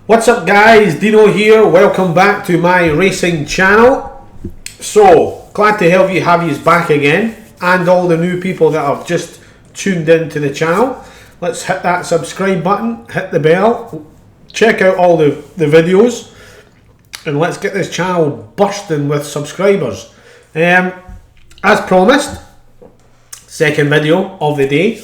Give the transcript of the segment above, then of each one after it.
What's up guys, Dino here, welcome back to my racing channel. So, glad to have you back again, and all the new people that have just tuned into the channel. Let's hit that subscribe button, hit the bell, check out all the videos, and let's get this channel bursting with subscribers. As promised, second video of the day.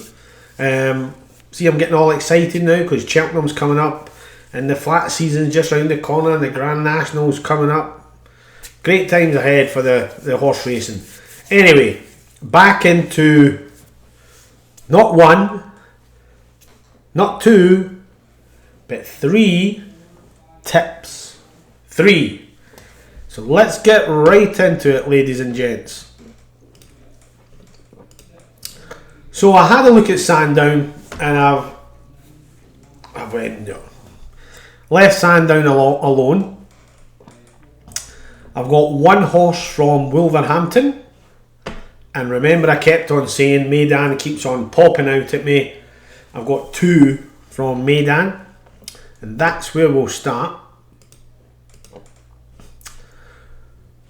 See, I'm getting all excited now because Cheltenham's coming up and the flat season's just round the corner and the Grand National's coming up. Great times ahead for the horse racing. Anyway, back into not one, not two, but three tips. Three. So let's get right into it, ladies and gents. So I had a look at Sandown and I've went, left Sandown alone. I've got one horse from Wolverhampton, and remember I kept on saying Meydan keeps on popping out at me. I've got two from Meydan, and that's where we'll start.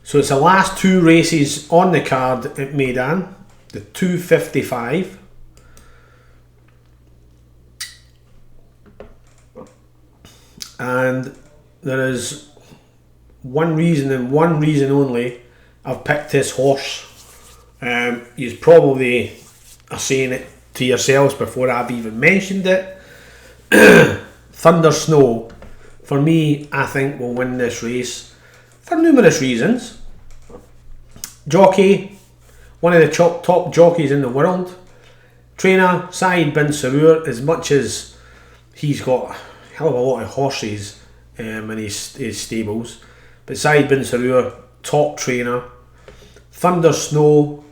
So it's the last two races on the card at Meydan, the 255. And there is one reason and one reason only I've picked this horse. You probably are saying it to yourselves before I've even mentioned it. Thunder Snow, for me, I think will win this race for numerous reasons. Jockey, one of the top jockeys in the world. Trainer, Saeed bin Sarour, as much as he's got hell of a lot of horses in his stables, but Saeed bin Sarour, top trainer. Thunder Snow,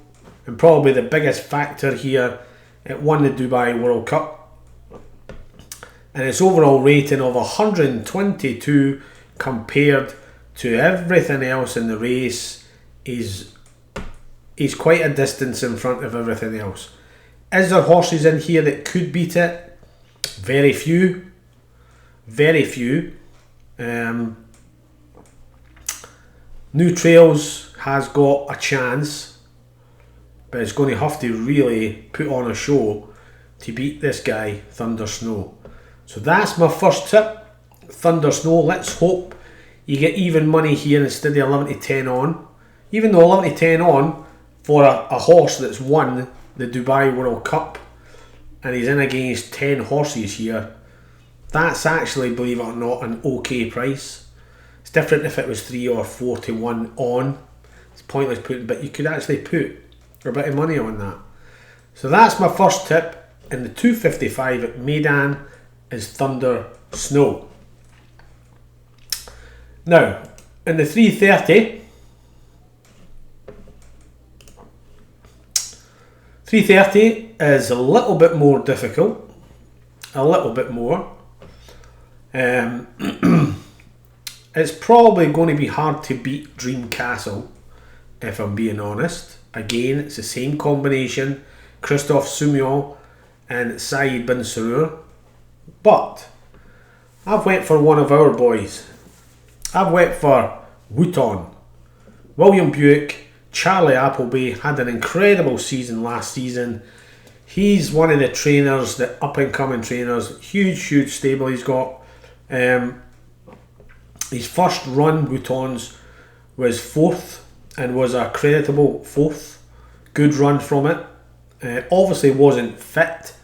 and probably the biggest factor here, it won the Dubai World Cup, and its overall rating of 122 compared to everything else in the race is quite a distance in front of everything else. Is there horses in here that could beat it? Very few. Very few. New Trails has got a chance, but it's going to have to really put on a show to beat this guy, Thunder Snow. So that's my first tip, Thunder Snow. Let's hope you get even money here instead of 11 to 10 on. Even though 11 to 10 on for a horse that's won the Dubai World Cup and he's in against 10 horses here, that's actually, believe it or not, an okay price. It's different if it was 3 or 4 to 1 on. It's pointless putting, but you could actually put a bit of money on that. So that's my first tip. In the 255 at Meydan is Thunder Snow. Now, in the 330, 330 is a little bit more difficult. A little bit more. It's probably going to be hard to beat Dream Castle, if I'm being honest. Again, it's the same combination, Christophe Soumillon and Saeed bin Sarour, but I've went for one of our boys. I've went for Wooton. William Buick, Charlie Appleby had an incredible season last season. He's one of the trainers, the up and coming trainers. Huge stable he's got. His first run, Woutons, was 4th and was a creditable 4th. Good run from it. Obviously wasn't fit,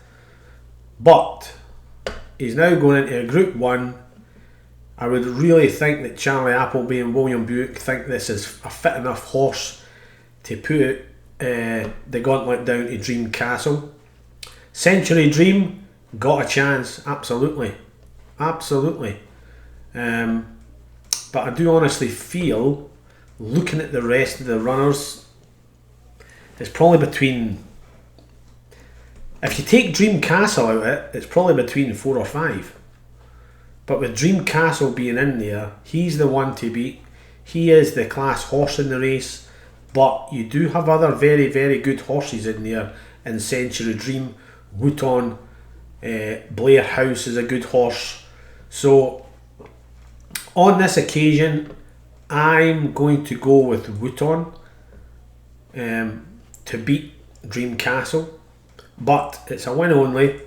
but he's now going into a Group 1. I would really think that Charlie Appleby and William Buick think this is a fit enough horse to put the gauntlet down to Dream Castle. Century Dream got a chance, absolutely. But I do honestly feel, looking at the rest of the runners, it's probably between, if you take Dream Castle out of it, it's probably between 4 or 5. But with Dream Castle being in there, he's the one to beat. He is the class horse in the race, but you do have other very good horses in there in Century Dream. Wooton, Blair House is a good horse. So On this occasion, I'm going to go with Wooton to beat Dream Castle, but it's a win only,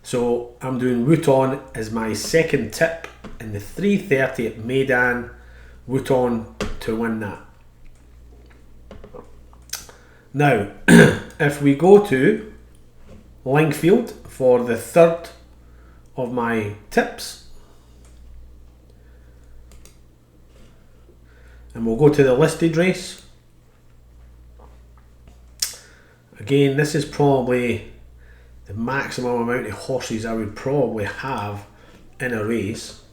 so I'm doing Wooton as my second tip in the 3:30 at Meydan. Wooton to win that. Now, if we go to Lingfield for the third of my tips, and we'll go to the listed race. Again, this is probably the maximum amount of horses I would probably have in a race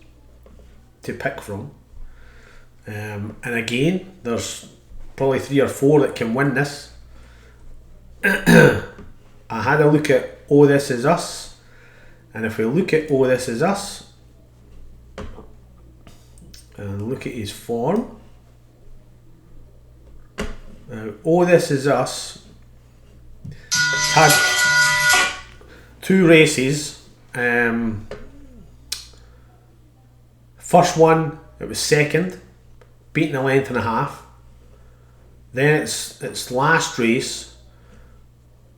to pick from. And again, there's probably 3 or 4 that can win this. I had a look at Oh This Is Us, and if we look at Oh This Is Us and look at his form, now Oh This Is Us had 2 races. First one, it was second, beating a length and a half. Then its last race,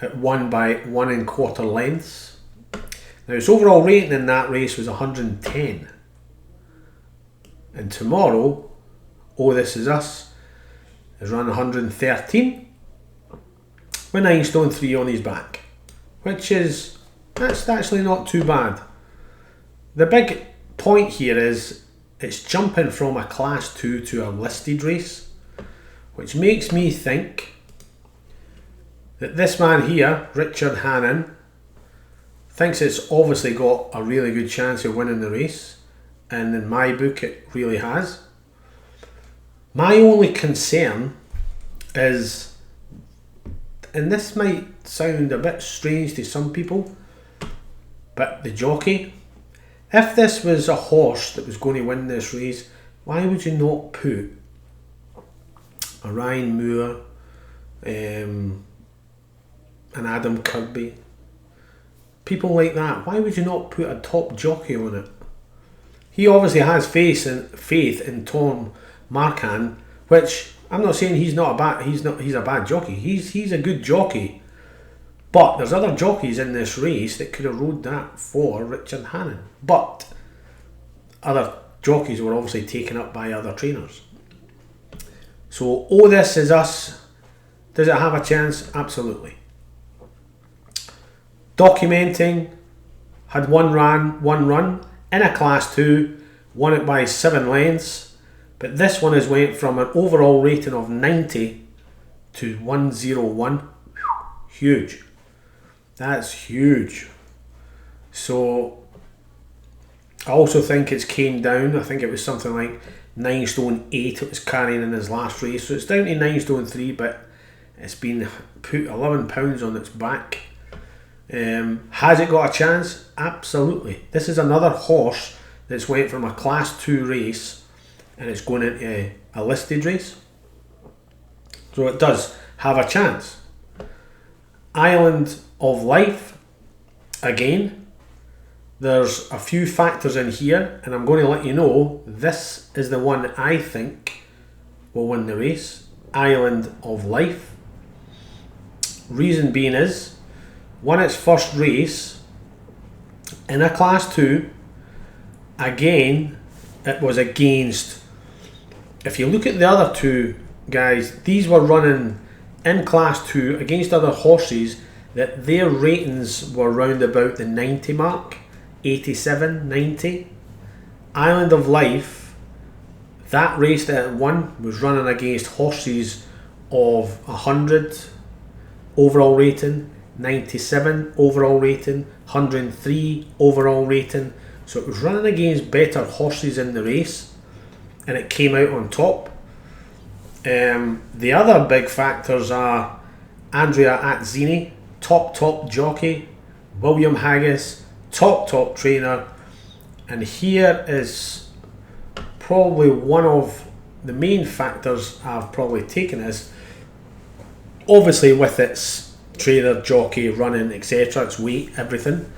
it won by 1 1/4 lengths. Now its overall rating in that race was 110. And tomorrow, Oh This Is Us is run 113 with 9 stone 3 on his back, which is, that's actually not too bad. The big point here is it's jumping from a class 2 to a listed race, which makes me think that this man here, Richard Hannon, thinks it's obviously got a really good chance of winning the race, and in my book it really has. My only concern is, and this might sound a bit strange to some people, but the jockey, if this was a horse that was going to win this race, why would you not put a Ryan Moore, an Adam Kirby, people like that? Why would you not put a top jockey on it? He obviously has faith in Tom Marcan, which I'm not saying he's a bad jockey. He's a good jockey. But there's other jockeys in this race that could have rode that for Richard Hannon. But other jockeys were obviously taken up by other trainers. So, Oh This Is Us, does it have a chance? Absolutely. Documenting, had one run in a class 2, won it by 7 lengths. But this one has went from an overall rating of 90 to 101. Huge. That's huge. So I also think it's came down. I think it was something like 9 stone 8 it was carrying in his last race. So it's down to 9 stone 3, but it's been put 11 pounds on its back. Has it got a chance? Absolutely. This is another horse that's went from a class 2 race and it's going into a listed race. So it does have a chance. Island of Life, again, there's a few factors in here, and I'm going to let you know this is the one I think will win the race. Island of Life. Reason being is, won its first race in a class 2. Again, it was against, if you look at the other 2 guys, these were running in class 2 against other horses that their ratings were round about the 90 mark, 87, 90. Island of Life, that race that it won was running against horses of 100 overall rating, 97 overall rating, 103 overall rating. So it was running against better horses in the race, and it came out on top. The other big factors are Andrea Atzini, top jockey, William Haggis, top trainer, and here is probably one of the main factors I've probably taken is, obviously with its trainer, jockey, running, etc., its weight, everything.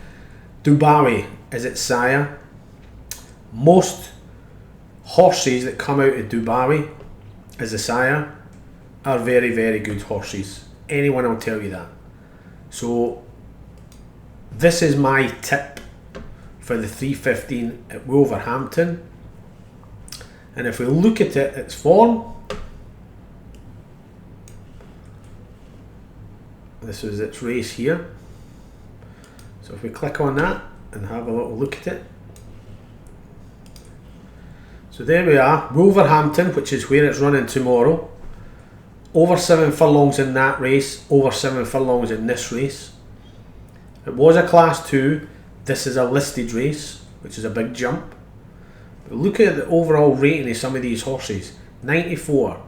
Dubawi is its sire. Most horses that come out of Dubai as a sire are very, very good horses. Anyone will tell you that. So this is my tip for the 315 at Wolverhampton. And if we look at it, its form, this is its race here. So if we click on that and have a little look at it. So there we are, Wolverhampton, which is where it's running tomorrow. Over 7 furlongs in that race, over 7 furlongs in this race. It was a Class 2, this is a listed race, which is a big jump. But look at the overall rating of some of these horses. 94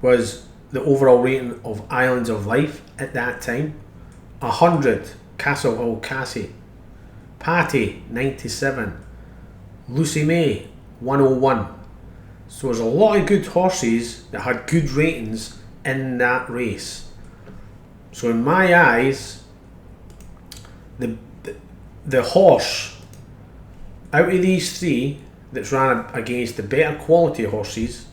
was the overall rating of Islands of Life at that time. 100, Castle Hill Cassie. Patty, 97. Lucy May, 101. So there's a lot of good horses that had good ratings in that race. So in my eyes, the horse out of these three that's ran against the better quality horses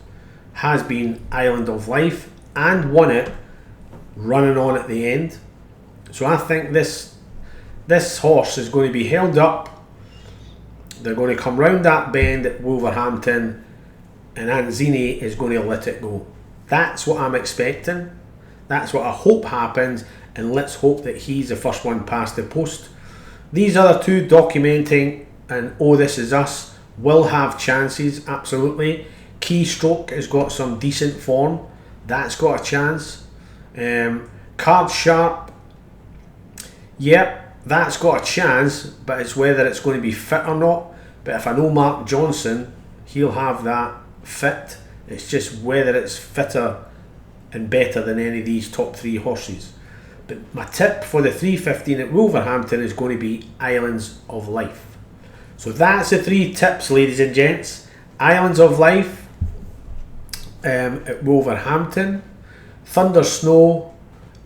has been Island of Life and won it running on at the end. So I think this horse is going to be held up. They're going to come round that bend at Wolverhampton and Anzini is going to let it go. That's what I'm expecting. That's what I hope happens, and let's hope that he's the first one past the post. These other two, Documenting and Oh This Is Us, will have chances, absolutely. Keystroke has got some decent form. That's got a chance. Card Sharp, yep, that's got a chance, but it's whether it's going to be fit or not. But if I know Mark Johnson, he'll have that fit. It's just whether it's fitter and better than any of these top three horses. But my tip for the 315 at Wolverhampton is going to be Islands of Life. So that's the three tips, ladies and gents. Islands of Life at Wolverhampton, Thunder Snow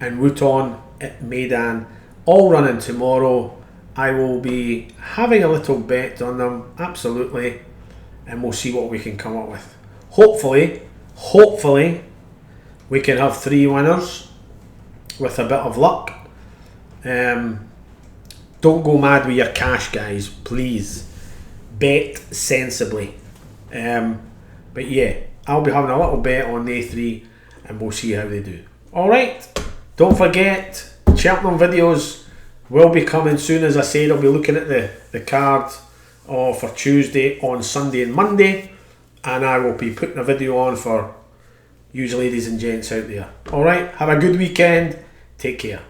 and Wooton at Meydan, all running tomorrow. I will be having a little bet on them, absolutely, and we'll see what we can come up with. Hopefully we can have 3 winners with a bit of luck. Don't go mad with your cash, guys, please. Bet sensibly. But yeah, I'll be having a little bet on the A3 and we'll see how they do. Alright, don't forget, Cheltenham videos will be coming soon. As I said, I'll be looking at the card for Tuesday, on Sunday and Monday, and I will be putting a video on for you ladies and gents out there. Alright, have a good weekend, take care.